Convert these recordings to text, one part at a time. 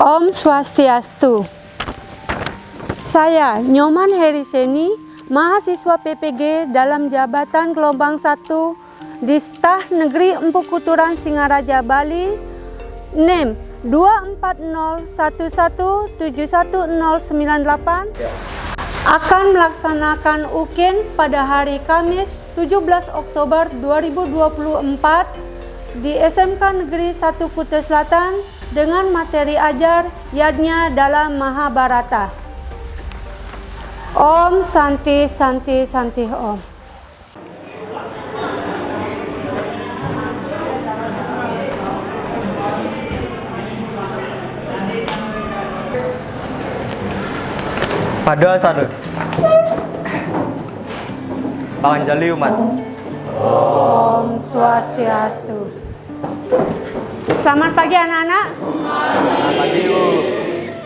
Om Swastiastu. Saya Nyoman Heriseni, mahasiswa PPG dalam jabatan gelombang 1 di Staf Negeri Empu Kuturan Singaraja Bali, NIM 24011710998, akan melaksanakan UKIN pada hari Kamis 17 Oktober 2024 di SMK Negeri 1 Kuta Selatan dengan materi ajar Yadnya dalam Mahabharata. Om Santi Santi Santi Om. Pada sadar Panganjali umat. Om Swastiastu. Selamat pagi anak-anak. Selamat pagi Bu.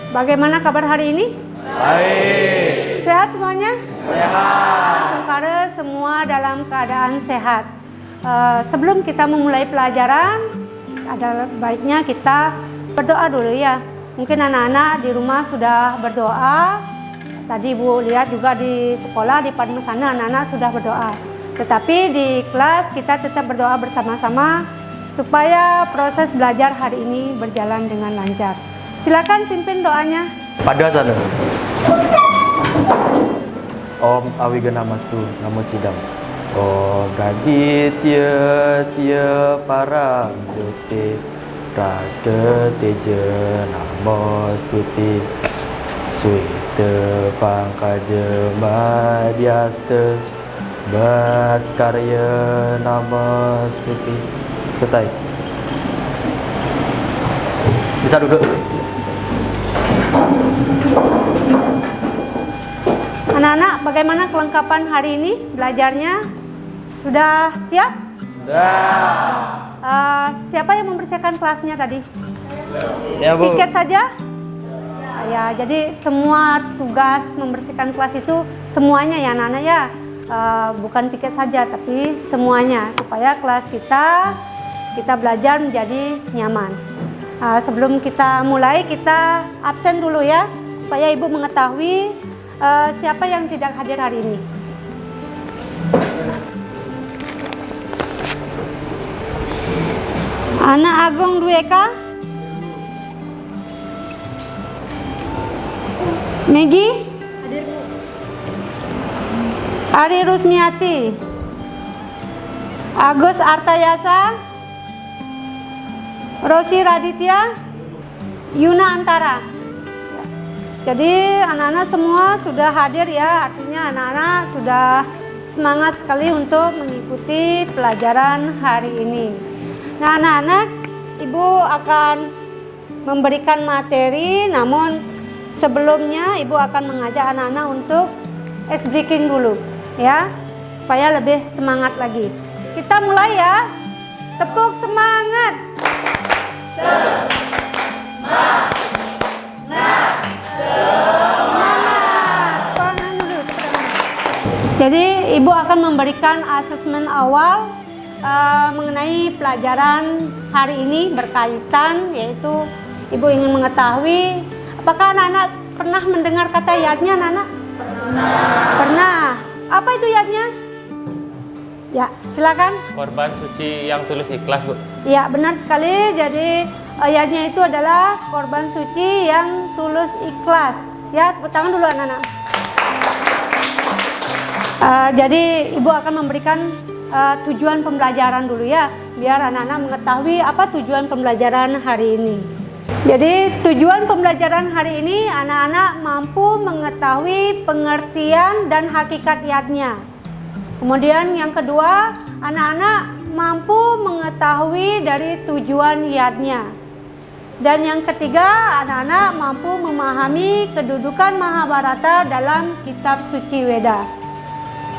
Bagaimana kabar hari ini? Baik. Sehat semuanya? Sehat. Karena semua dalam keadaan sehat. Sebelum kita memulai pelajaran, ada baiknya kita berdoa dulu ya. Mungkin anak-anak di rumah sudah berdoa. Tadi Bu lihat juga di sekolah di Padmasana anak-anak sudah berdoa. Tetapi di kelas kita tetap berdoa bersama-sama supaya proses belajar hari ini berjalan dengan lancar. Silakan pimpin doanya. Pada sadar Om Awiganamastu Namo Sidam. Om Raditya Sia Parang Jyote Rada Teja Namostuti Suita Pangkaja Madhyasta Baskarya Namostuti. Selesai. Bisa duduk. Anak-anak, bagaimana kelengkapan hari ini? Belajarnya sudah siap? Sudah. Siapa yang membersihkan kelasnya tadi? Saya Bu. Piket saja? Ya, jadi semua tugas membersihkan kelas itu semuanya ya anak-anak ya. Bukan piket saja, tapi semuanya supaya kelas kita belajar menjadi nyaman. Sebelum kita mulai, kita absen dulu ya, supaya Ibu mengetahui siapa yang tidak hadir hari ini. Anak Agung Dueka, Megi, Ari Rusmiati, Agus Artayasa, Rosi Raditya, Yuna Antara. Jadi anak-anak semua sudah hadir ya, artinya anak-anak sudah semangat sekali untuk mengikuti pelajaran hari ini. Nah anak-anak, Ibu akan memberikan materi, namun sebelumnya Ibu akan mengajak anak-anak untuk ice breaking dulu ya, supaya lebih semangat lagi. Kita mulai ya, tepuk semangat. Jadi Ibu akan memberikan asesmen awal mengenai pelajaran hari ini berkaitan, yaitu Ibu ingin mengetahui apakah anak-anak pernah mendengar kata yadnya anak-anak? Pernah. Apa itu yadnya? Ya, silakan. Korban suci yang tulus ikhlas, Bu. Ya, benar sekali. Jadi yadnya itu adalah korban suci yang tulus ikhlas. Ya, tepuk tangan dulu anak-anak. Jadi Ibu akan memberikan tujuan pembelajaran dulu ya, biar anak-anak mengetahui apa tujuan pembelajaran hari ini. Jadi tujuan pembelajaran hari ini anak-anak mampu mengetahui pengertian dan hakikat yadnya. Kemudian yang kedua, anak-anak mampu mengetahui dari tujuan yadnya. Dan yang ketiga, anak-anak mampu memahami kedudukan Mahabharata dalam kitab suci Weda.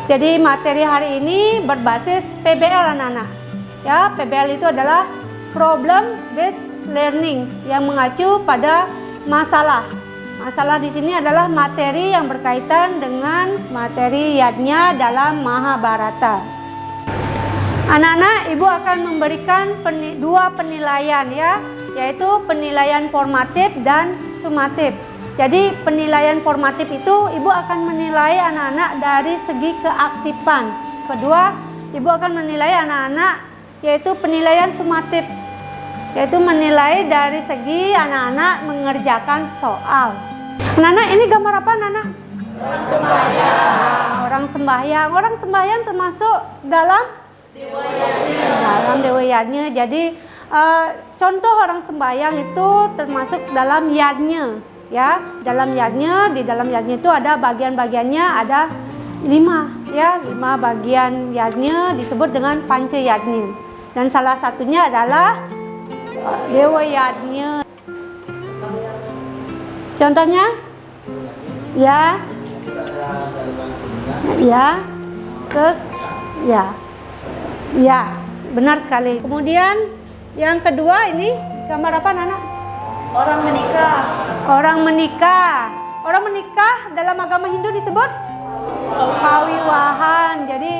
Jadi materi hari ini berbasis PBL anak-anak. Ya, PBL itu adalah problem based learning yang mengacu pada masalah. Masalah di sini adalah materi yang berkaitan dengan materi yadnya dalam Mahabharata. Anak-anak, Ibu akan memberikan dua penilaian ya. yaitu penilaian formatif dan sumatif. Jadi penilaian formatif itu ibu akan menilai anak-anak dari segi keaktifan. Kedua, ibu akan menilai anak-anak yaitu penilaian sumatif, yaitu menilai dari segi anak-anak mengerjakan soal. Anak-anak, ini gambar apa anak-anak? Orang sembahyang. Orang sembahyang termasuk dalam Dewa Yadnya. Jadi contoh orang sembahyang itu termasuk dalam yadnya, ya. Dalam yadnya, di dalam yadnya itu ada bagian-bagiannya, ada 5, ya. 5 bagian yadnya disebut dengan panca yadnya. Dan salah satunya adalah Dewa Yadnya. Contohnya, ya, terus, ya, benar sekali. Kemudian yang kedua ini gambar apa, Nana? Orang menikah. Orang menikah. Orang menikah dalam agama Hindu disebut pawiwahan. Jadi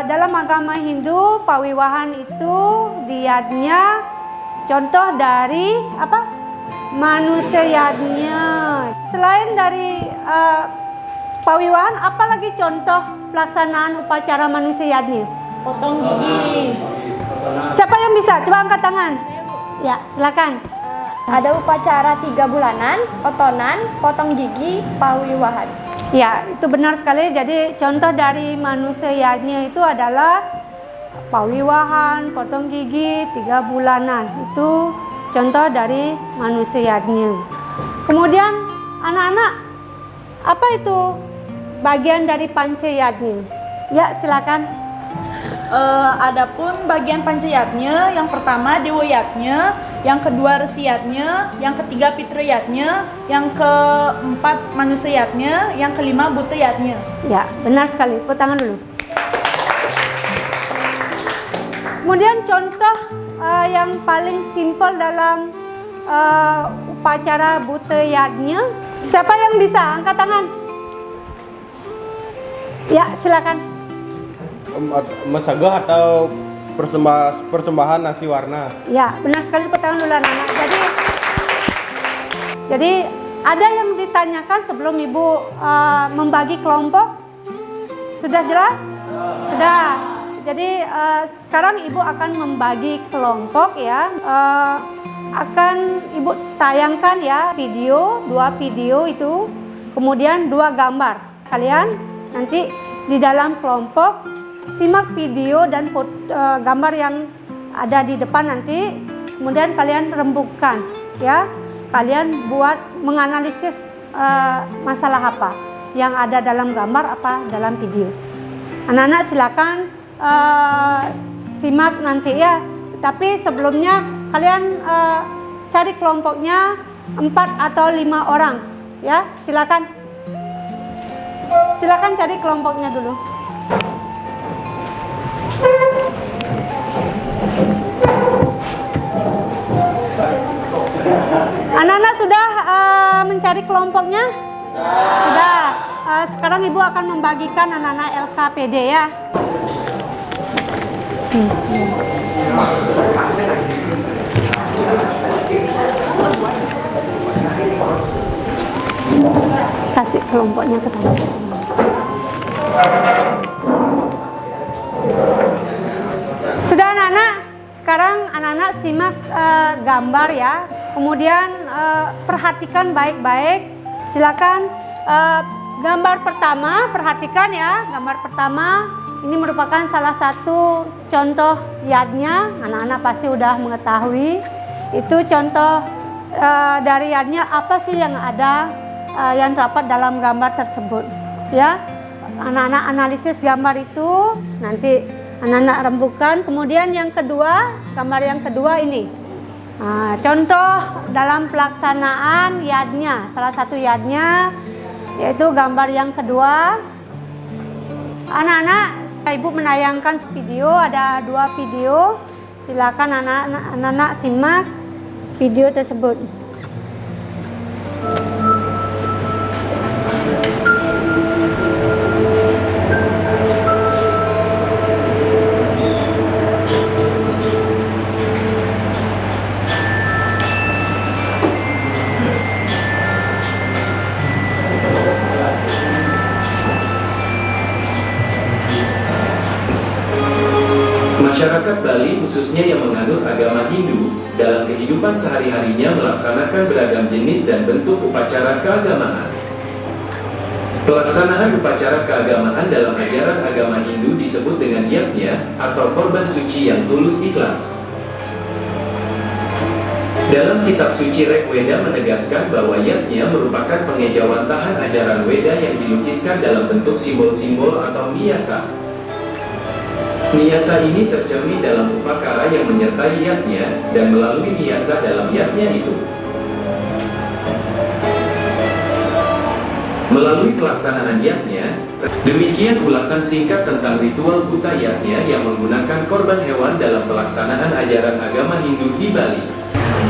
dalam agama Hindu pawiwahan itu diadnya contoh dari apa? Manusia yadnya. Selain dari pawiwahan, apalagi contoh pelaksanaan upacara manusia yadnya? Potong gigi. Siapa yang bisa? Coba angkat tangan. Ya, silakan. Ada upacara 3 bulanan, otonan, potong gigi, pawiwahan. Ya, itu benar sekali. Jadi contoh dari manusia yadnya itu adalah pawiwahan, potong gigi, 3 bulanan. Itu contoh dari manusia yadnya. Kemudian anak-anak, apa itu bagian dari panca yadnya? Ya, silakan. Adapun bagian pancayatnya, yang pertama Dewa Yadnya, yang kedua Resi Yadnya, yang ketiga Pitra Yadnya, yang keempat Manusia Yadnya, yang kelima Buta Yadnya. Ya, benar sekali. Tepuk tangan dulu. Kemudian contoh yang paling simpel dalam upacara Buta Yadnya. Siapa yang bisa? Angkat tangan. Ya, silakan. Masagah atau persembahan nasi warna. Ya, benar sekali, tepuk tangan dulu anak-anak. Jadi ada yang ditanyakan sebelum Ibu membagi kelompok. Sudah jelas? Sudah. Jadi sekarang Ibu akan membagi kelompok, ya. Akan Ibu tayangkan ya video, 2 video itu, kemudian 2 gambar. Kalian nanti di dalam kelompok simak video dan gambar yang ada di depan nanti, kemudian kalian rembukan, ya. Kalian buat menganalisis masalah apa yang ada dalam gambar, apa dalam video. Anak-anak silakan simak nanti, ya. Tapi sebelumnya kalian cari kelompoknya 4 atau 5 orang, ya. Silakan cari kelompoknya dulu. Anak-anak sudah mencari kelompoknya? Sudah. Sekarang Ibu akan membagikan anak-anak LKPD, ya. Kasih kelompoknya ke sana. Sudah anak-anak? Sekarang anak-anak simak gambar, ya. Kemudian perhatikan baik-baik. Silakan gambar pertama, perhatikan ya. Gambar pertama ini merupakan salah satu contoh yadnya. Anak-anak pasti udah mengetahui. Itu contoh dari yadnya, apa sih yang ada yang terdapat dalam gambar tersebut, ya. Anak-anak analisis gambar itu, nanti anak-anak rembukan. Kemudian yang kedua, gambar yang kedua ini. Contoh dalam pelaksanaan yadnya, salah satu yadnya yaitu gambar yang kedua. Anak-anak, Ibu menayangkan video, ada 2 video. Silakan anak-anak simak video tersebut. Masyarakat Bali khususnya yang menganut agama Hindu dalam kehidupan sehari-harinya melaksanakan beragam jenis dan bentuk upacara keagamaan. Pelaksanaan upacara keagamaan dalam ajaran agama Hindu disebut dengan yajna atau korban suci yang tulus ikhlas. Dalam kitab suci Rig Weda menegaskan bahwa yajna merupakan pengejawantahan ajaran Weda yang dilukiskan dalam bentuk simbol-simbol atau niyasa. Niyasa ini tercermin dalam upakara yang menyertai yajna dan melalui niyasa dalam yajna itu. Melalui pelaksanaan yajna, demikian ulasan singkat tentang ritual Buta Yajna yang menggunakan korban hewan dalam pelaksanaan ajaran agama Hindu di Bali.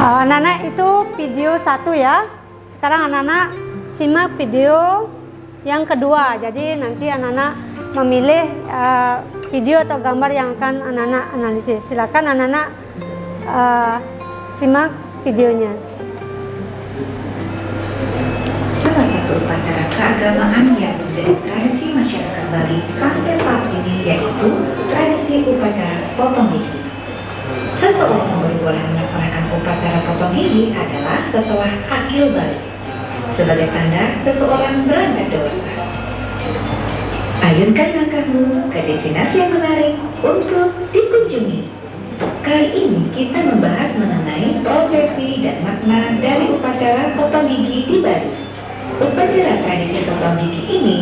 Anak-anak itu video 1 ya. Sekarang anak-anak simak video yang kedua. Jadi nanti anak-anak memilih video atau gambar yang akan anak-anak analisis. Silakan anak-anak simak videonya. Salah satu upacara keagamaan yang menjadi tradisi masyarakat Bali sampai saat ini yaitu tradisi upacara potong gigi. Seseorang baru boleh melaksanakan upacara potong gigi adalah setelah akil balik, sebagai tanda seseorang beranjak dewasa. Ayunkan langkahmu ke destinasi yang menarik untuk dikunjungi. Kali ini kita membahas mengenai prosesi dan makna dari upacara potong gigi di Bali. Upacara tradisi potong gigi ini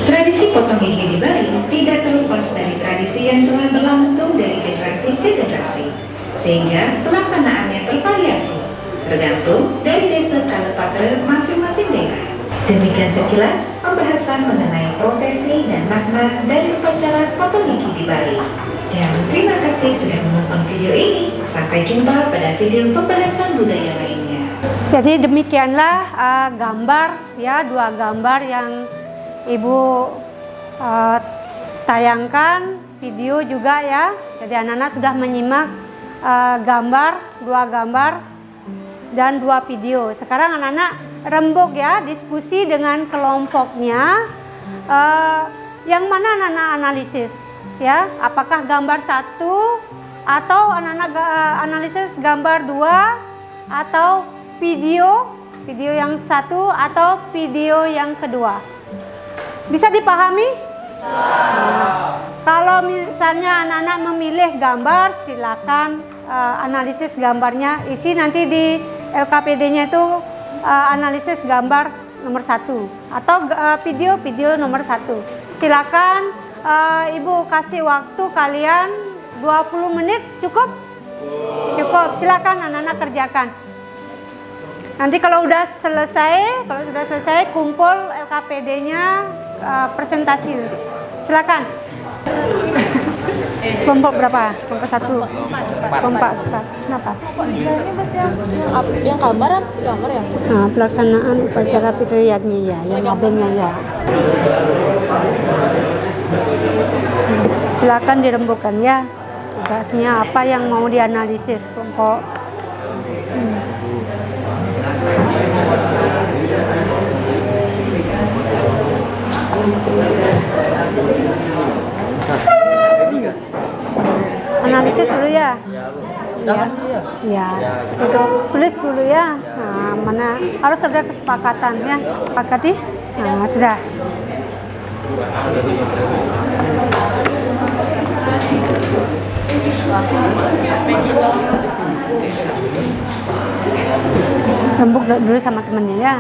Tradisi potong gigi di Bali tidak terlepas dari tradisi yang telah berlangsung dari generasi ke generasi, sehingga pelaksanaannya bervariasi, tergantung dari desa Kalepatre masing-masing daerah. Demikian sekilas pembahasan mengenai prosesi dan makna dari upacara potong gigi di Bali. Dan terima kasih sudah menonton video ini. Sampai jumpa pada video pembahasan budaya lainnya. Jadi demikianlah gambar ya, 2 gambar yang Ibu tayangkan, video juga ya. Jadi anak-anak sudah menyimak gambar, 2 gambar dan 2 video. Sekarang anak-anak rembuk ya, diskusi dengan kelompoknya. Yang mana anak-anak analisis ya? Apakah gambar 1 atau anak-anak analisis gambar 2 atau video yang 1 atau video yang kedua? Bisa dipahami? Kalau misalnya anak-anak memilih gambar, silakan analisis gambarnya. Isi nanti di LKPD-nya itu analisis gambar nomor 1 atau video nomor 1. Silakan Ibu kasih waktu kalian 20 menit, cukup? Cukup. Silakan anak-anak kerjakan. Nanti kalau sudah selesai kumpul LKPD-nya, presentasi. Silakan. Kelompok berapa? Kelompok 1. Kelompok 4. Kenapa? Yang gambar ya? Nah, pelaksanaan upacara Pitriyatnya ya, yang abengnya ya. Silakan dirembukan ya. Tugasnya apa yang mau dianalisis kelompok. Analisis dulu ya. Ya, seperti itu. Tulis dulu ya. Nah, mana harus ada kesepakatan ya. Sepakati? Nah, sudah. Rembuk dulu sama temennya ya.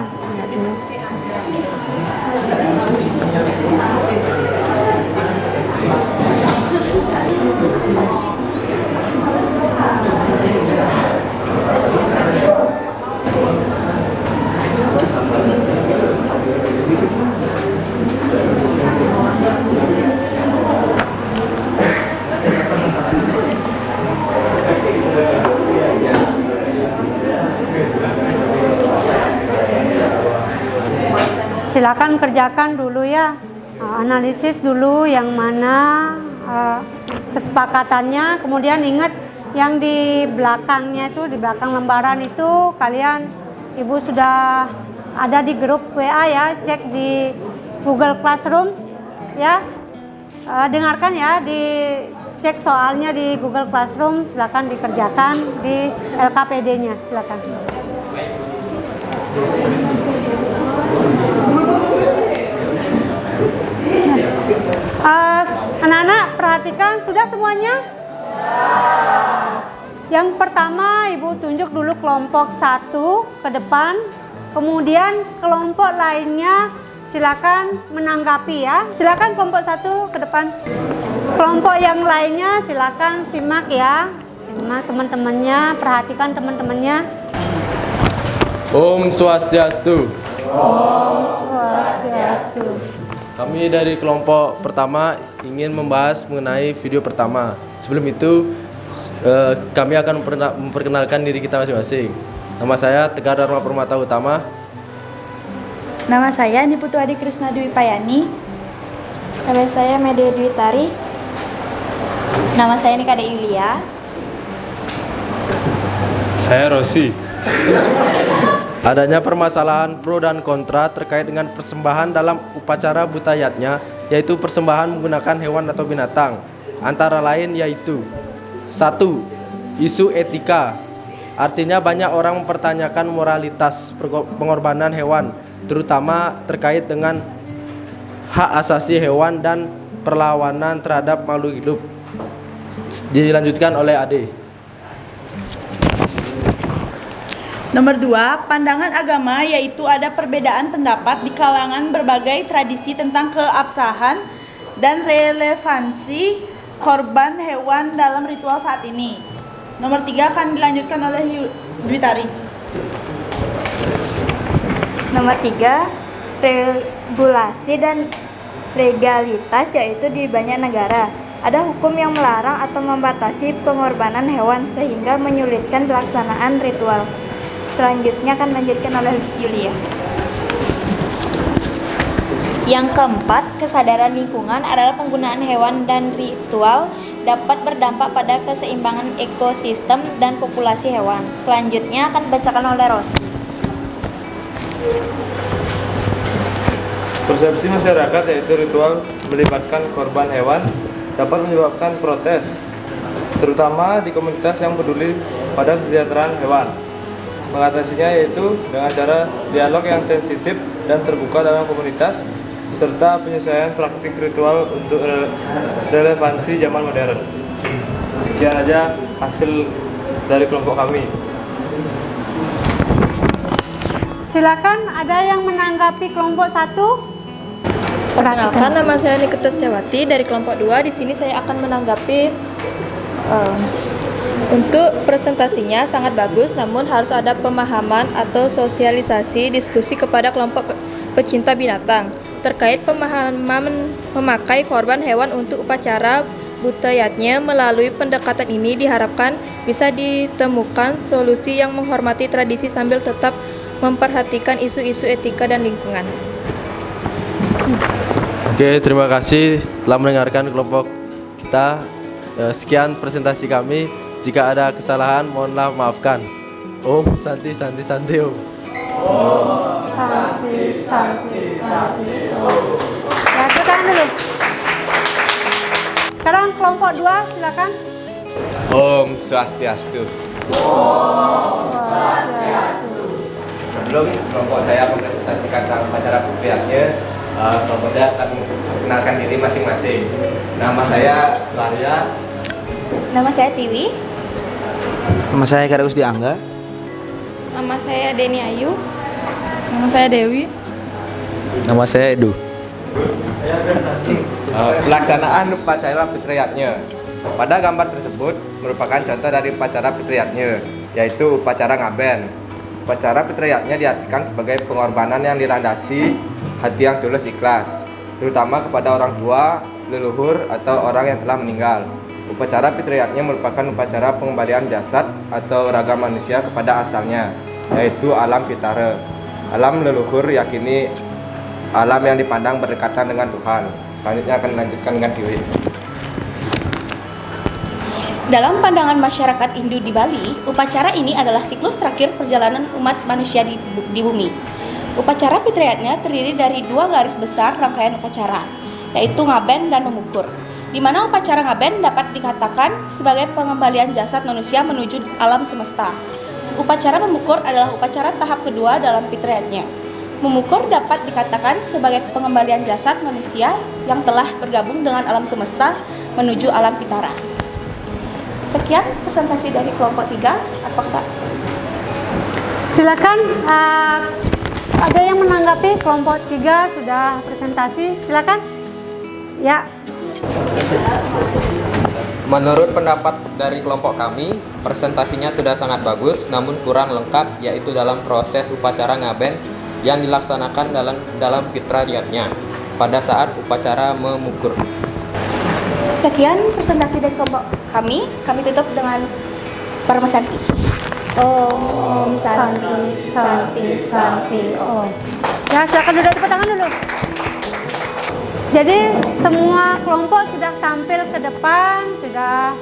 Silakan kerjakan dulu ya, analisis dulu yang mana kesepakatannya, kemudian ingat yang di belakangnya itu, di belakang lembaran itu kalian Ibu sudah ada di grup WA ya, cek di Google Classroom ya. Dengarkan ya, dicek soalnya di Google Classroom, silakan dikerjakan di LKPD-nya, silakan. Anak-anak perhatikan, sudah semuanya? Yang pertama Ibu tunjuk dulu kelompok 1 ke depan, kemudian kelompok lainnya silakan menanggapi ya. Silakan kelompok 1 ke depan. Kelompok yang lainnya silakan simak ya. Simak teman-temannya, perhatikan teman-temannya. Om Swastiastu. Om Swastiastu. Kami dari kelompok pertama ingin membahas mengenai video pertama. Sebelum itu, kami akan memperkenalkan diri kita masing-masing. Nama saya Tegar Dharma Permata Utama. Nama saya Niputu Adi Krisna Dwi Payani. Nama saya Mede Dwi Tari. Nama saya Nikade Yulia. Saya Rosi. Adanya permasalahan pro dan kontra terkait dengan persembahan dalam upacara buta yatnya, yaitu persembahan menggunakan hewan atau binatang. Antara lain yaitu 1. Isu etika. Artinya banyak orang mempertanyakan moralitas pengorbanan hewan, terutama terkait dengan hak asasi hewan dan perlawanan terhadap makhluk hidup. Dilanjutkan oleh Ade. Nomor 2, pandangan agama, yaitu ada perbedaan pendapat di kalangan berbagai tradisi tentang keabsahan dan relevansi korban hewan dalam ritual saat ini. Nomor 3 akan dilanjutkan oleh Dwi Tari. Nomor 3, regulasi dan legalitas, yaitu di banyak negara ada hukum yang melarang atau membatasi pengorbanan hewan sehingga menyulitkan pelaksanaan ritual. Selanjutnya akan dilanjutkan oleh Yulia. Yang keempat, kesadaran lingkungan adalah penggunaan hewan dan ritual dapat berdampak pada keseimbangan ekosistem dan populasi hewan. Selanjutnya akan dibacakan oleh Rosi. Persepsi masyarakat yaitu ritual melibatkan korban hewan dapat menyebabkan protes, terutama di komunitas yang peduli pada kesejahteraan hewan. Mengatasinya yaitu dengan cara dialog yang sensitif dan terbuka dalam komunitas, serta penyesuaian praktik ritual untuk relevansi zaman modern. Sekian aja hasil dari kelompok kami. Silakan, ada yang menanggapi kelompok 1? Perkenalkan, nama saya Nikita Setiawati dari kelompok 2. Di sini saya akan menanggapi untuk presentasinya sangat bagus, namun harus ada pemahaman atau sosialisasi diskusi kepada kelompok pecinta binatang terkait pemahaman memakai korban hewan untuk upacara buta yatnya. Melalui pendekatan ini diharapkan bisa ditemukan solusi yang menghormati tradisi sambil tetap memperhatikan isu-isu etika dan lingkungan. Oke, terima kasih telah mendengarkan kelompok kita. Sekian presentasi kami. Jika ada kesalahan, mohonlah maafkan. Om Santi Santi Santi Om. Om Santi Santi Santi Om. Ya, tekan dulu. Sekarang kelompok 2, silakan. Om Swastiastu. Sebelum kelompok saya mempresentasikan tentang upacara buktiannya, kelompok saya akan memperkenalkan diri masing-masing. Nama saya Laria. Nama saya Tiwi. Nama saya Karagus Diangga. Nama saya Deni Ayu. Nama saya Dewi. Nama saya Edu. Pelaksanaan upacara fitriyatnya. Pada gambar tersebut merupakan contoh dari upacara fitriyatnya, yaitu upacara ngaben. Upacara fitriyatnya diartikan sebagai pengorbanan yang dilandasi hati yang tulus ikhlas, terutama kepada orang tua, leluhur, atau orang yang telah meninggal. Upacara fitriyatnya merupakan upacara pengembalian jasad atau raga manusia kepada asalnya, yaitu alam pitara. Alam leluhur yakini alam yang dipandang berdekatan dengan Tuhan. Selanjutnya akan dilanjutkan dengan Dewi. Dalam pandangan masyarakat Hindu di Bali, upacara ini adalah siklus terakhir perjalanan umat manusia di bumi. Upacara Fitriyatnya terdiri dari 2 garis besar rangkaian upacara, yaitu ngaben dan memukur, di mana upacara ngaben dapat dikatakan sebagai pengembalian jasad manusia menuju alam semesta. Upacara memukur adalah upacara tahap kedua dalam Fitriyatnya. Memukur dapat dikatakan sebagai pengembalian jasad manusia yang telah bergabung dengan alam semesta menuju alam pitara. Sekian presentasi dari kelompok 3. Apakah Silakan, ada yang menanggapi kelompok 3 sudah presentasi? Silakan. Ya. Menurut pendapat dari kelompok kami, presentasinya sudah sangat bagus, namun kurang lengkap, yaitu dalam proses upacara ngaben yang dilaksanakan dalam fitriyatnya pada saat upacara memukur. Sekian presentasi dari kelompok kami. Kami tutup dengan Parma Santi. Om Santi, Santi, Santi, Om. Ya, silakan dulu, tepuk tangan dulu. Jadi semua kelompok sudah tampil ke depan, sudah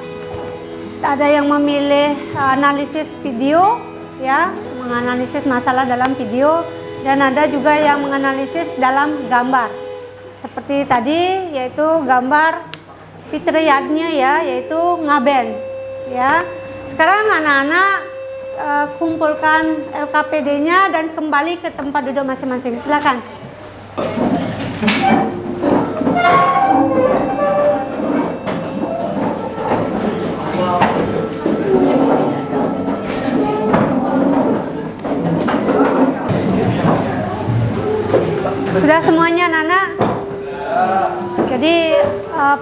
ada yang memilih analisis video, ya, menganalisis masalah dalam video, dan ada juga yang menganalisis dalam gambar. Seperti tadi, yaitu gambar fitriyatnya, ya, yaitu ngaben, ya. Sekarang anak-anak kumpulkan LKPD-nya dan kembali ke tempat duduk masing-masing. Silakan. Sudah semuanya anak-anak? Jadi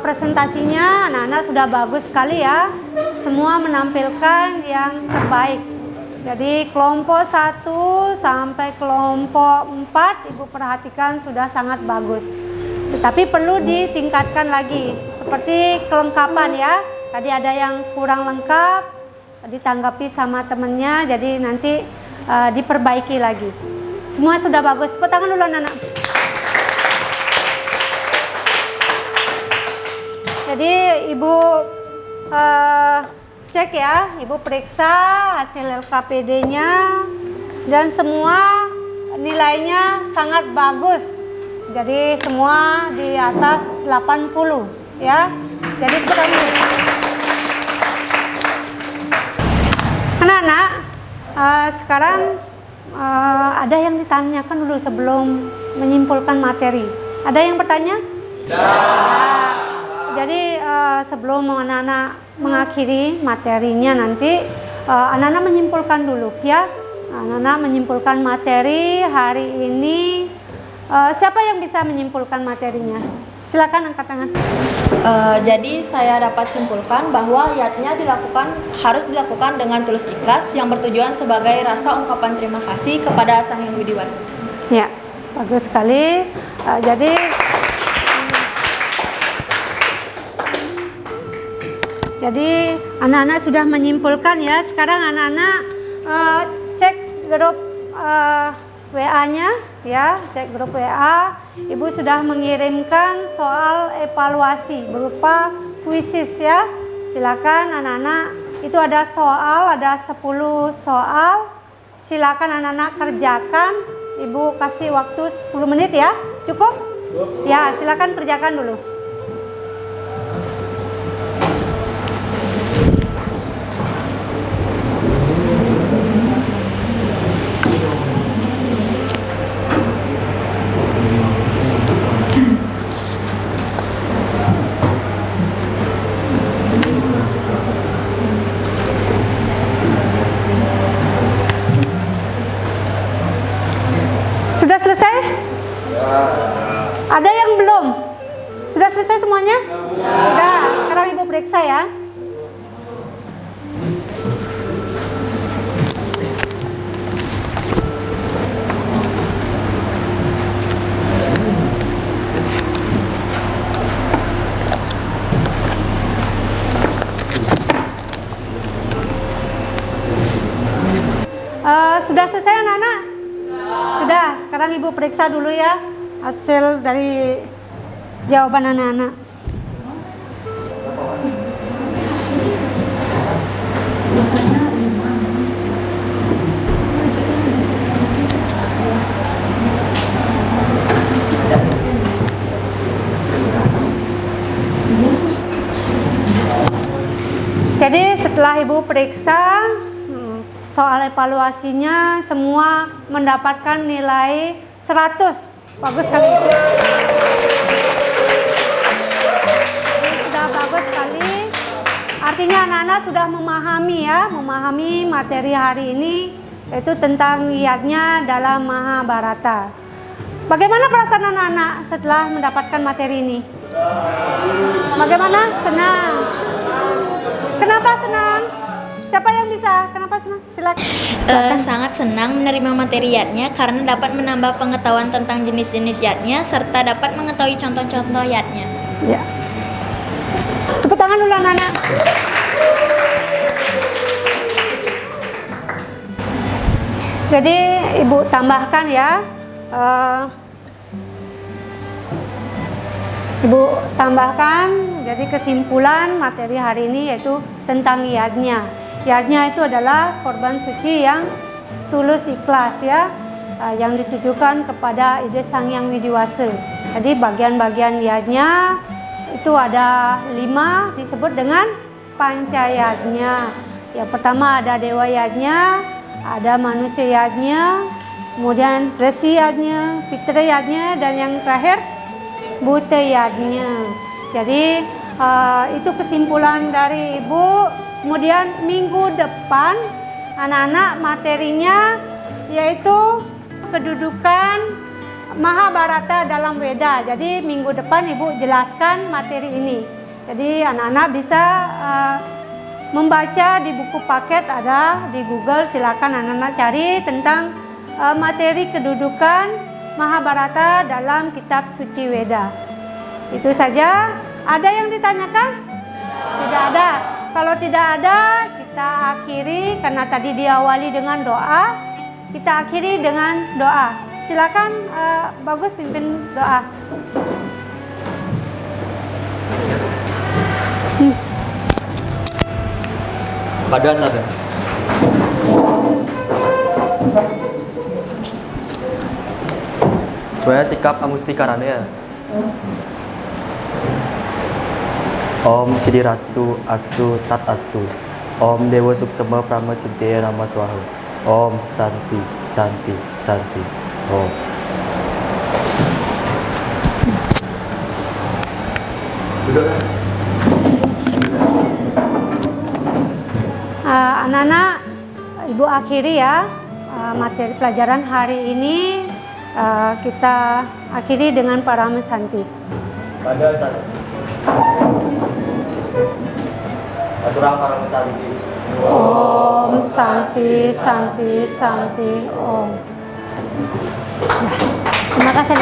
presentasinya anak-anak sudah bagus sekali ya. Semua menampilkan yang terbaik. Jadi kelompok 1 sampai kelompok 4 Ibu perhatikan sudah sangat bagus. Tetapi perlu ditingkatkan lagi. Seperti kelengkapan ya. Tadi ada yang kurang lengkap, ditanggapi sama temennya, jadi nanti diperbaiki lagi. Semua sudah bagus. Tepuk tangan dulu anak-anak. Jadi Ibu cek ya, Ibu periksa hasil LKPD-nya dan semua nilainya sangat bagus. Jadi semua di atas 80 ya. Jadi anak-anak sekarang ada yang ditanyakan dulu sebelum menyimpulkan materi. Ada yang bertanya? Jadi sebelum anak-anak mengakhiri materinya nanti anak-anak menyimpulkan dulu ya. Anak-anak menyimpulkan materi hari ini. Siapa yang bisa menyimpulkan materinya? Silakan angkat tangan. Jadi saya dapat simpulkan bahwa yatnya harus dilakukan dengan tulus ikhlas yang bertujuan sebagai rasa ungkapan terima kasih kepada Sang Yang Widi Wasa. Ya, bagus sekali. Jadi anak-anak sudah menyimpulkan ya. Sekarang anak-anak cek grup WA-nya ya, cek grup WA. Ibu sudah mengirimkan soal evaluasi berupa kuisis ya. Silakan anak-anak, itu ada soal, ada 10 soal. Silakan anak-anak kerjakan. Ibu kasih waktu 10 menit ya. Cukup? Ya, silakan kerjakan dulu. Sudah selesai? Ada yang belum? Sudah selesai semuanya? Sudah. Sekarang Ibu periksa ya. Sudah selesai anak-anak? Sudah. Sekarang Ibu periksa dulu ya hasil dari jawaban anak-anak. Setelah Ibu periksa soal evaluasinya, semua mendapatkan nilai 100. Bagus sekali. Ini sudah bagus sekali. Artinya anak-anak sudah memahami materi hari ini, yaitu tentang yatnya dalam Mahabharata. Bagaimana perasaan anak-anak setelah mendapatkan materi ini? Bagaimana? Senang. Kenapa senang? Siapa yang bisa? Kenapa senang? Silakan. Sangat senang menerima materi yatnya karena dapat menambah pengetahuan tentang jenis-jenis yatnya serta dapat mengetahui contoh-contoh yatnya. Ya. Tepuk tangan dulu anak-anak. Jadi Ibu tambahkan ya. Ibu tambahkan, jadi kesimpulan materi hari ini yaitu tentang yatnya. Yatnya itu adalah korban suci yang tulus ikhlas ya, yang ditujukan kepada ide Sang Hyang Widiwasa. Jadi bagian-bagian yatnya itu ada 5 disebut dengan pancayatnya. Yang pertama ada dewa yatnya, ada manusia yatnya, kemudian resi yatnya, pitra yatnya, dan yang terakhir buta yatnya. Jadi itu kesimpulan dari Ibu. Kemudian minggu depan anak-anak materinya yaitu kedudukan Mahabharata dalam Weda. Jadi minggu depan Ibu jelaskan materi ini. Jadi anak-anak bisa membaca di buku paket, ada di Google, silakan anak-anak cari tentang materi kedudukan Mahabharata dalam kitab suci Weda. Itu saja. Ada yang ditanyakan? Tidak ada. Kalau tidak ada, kita akhiri karena tadi diawali dengan doa. Kita akhiri dengan doa. Silakan Bagus pimpin doa. Pada saat Swaya sikap amustikaranya. Om Sidirastu Astu Tat Astu. Om Dewa Suksema Prama Sinteya Nama Swaha. Om Santi Santi Santi. Om. Anak-anak, Ibu akhiri ya materi pelajaran hari ini. Kita akhiri dengan Parama Santi. Pada saat Aturang Parama Santi. Om Santi Santi Santi Om. Ya, terima kasih.